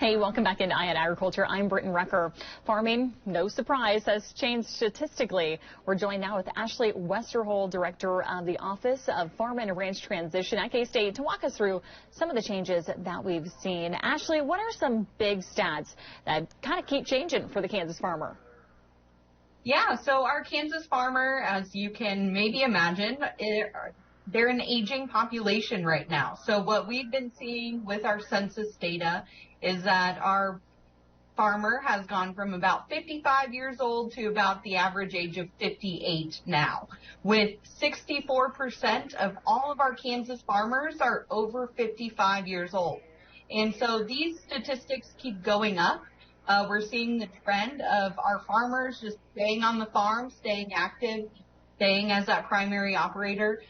Hey, welcome back into Eye on Agriculture. I'm Britton Rucker. Farming, no surprise, has changed statistically. We're joined now with Ashlee Westerhold, Director of the Office of Farm and Ranch Transition at K-State, to walk us through some of the changes that we've seen. Ashlee, what are some big stats that kind of keep changing for the Kansas farmer? Yeah, so our Kansas farmer, as you can maybe imagine, they're an aging population right now. So what we've been seeing with our census data is that our farmer has gone from about 55 years old to about the average age of 58 now, with 64% of all of our Kansas farmers are over 55 years old. And so these statistics keep going up. We're seeing the trend of our farmers just staying on the farm, staying active, staying as that primary operator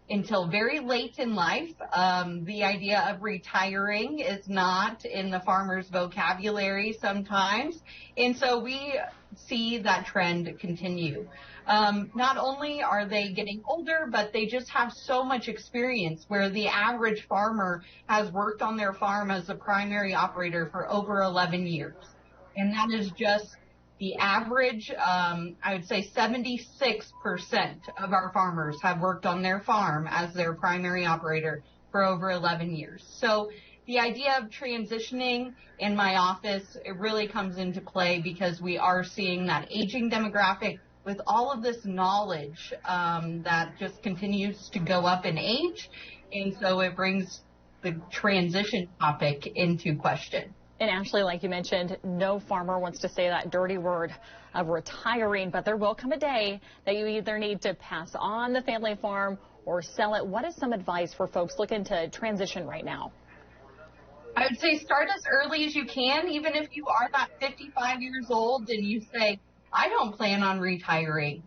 until very late in life. The idea of retiring is not in the farmer's vocabulary sometimes. And so we see that trend continue. Not only are they getting older, but they just have so much experience, where the average farmer has worked on their farm as a primary operator for over 11 years. And that is just the average. I would say 76% of our farmers have worked on their farm as their primary operator for over 11 years. So the idea of transitioning in my office, it really comes into play because we are seeing that aging demographic with all of this knowledge that just continues to go up in age. And so it brings the transition topic into question. And Ashlee, like you mentioned, no farmer wants to say that dirty word of retiring, but there will come a day that you either need to pass on the family farm or sell it. What is some advice for folks looking to transition right now? I would say start as early as you can, even if you are not 55 years old and you say, I don't plan on retiring.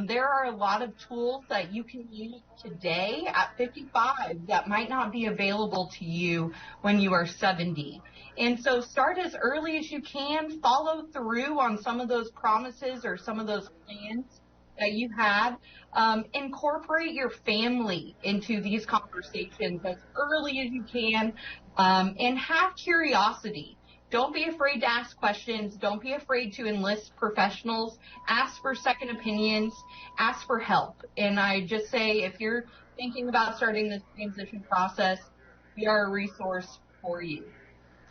There are a lot of tools that you can use today at 55 that might not be available to you when you are 70. And so start as early as you can, follow through on some of those promises or some of those plans that you had. Incorporate your family into these conversations as early as you can, and have curiosity. Don't be afraid to ask questions. Don't be afraid to enlist professionals. Ask for second opinions. Ask for help. And I just say, if you're thinking about starting this transition process, we are a resource for you.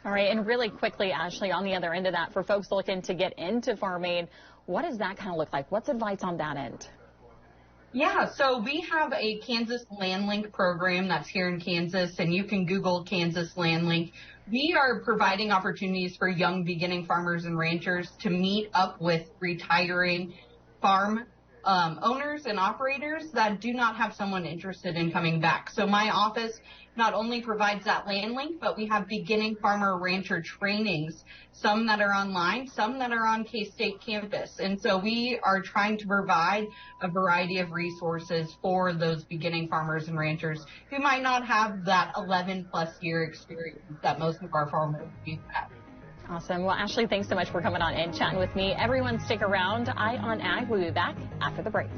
All right, and really quickly, Ashlee, on the other end of that, for folks looking to get into farming, what does that kind of look like? What's advice on that end? Yeah, so we have a Kansas LandLink program that's here in Kansas, and you can Google Kansas LandLink. We are providing opportunities for young beginning farmers and ranchers to meet up with retiring farm owners and operators that do not have someone interested in coming back. So my office not only provides that land link, but we have beginning farmer rancher trainings, some that are online, some that are on K-State campus. And so we are trying to provide a variety of resources for those beginning farmers and ranchers who might not have that 11+ year experience that most of our farmers do have. Awesome. Well, Ashlee, thanks so much for coming on and chatting with me. Everyone stick around. Eye on Ag. We'll be back after the break.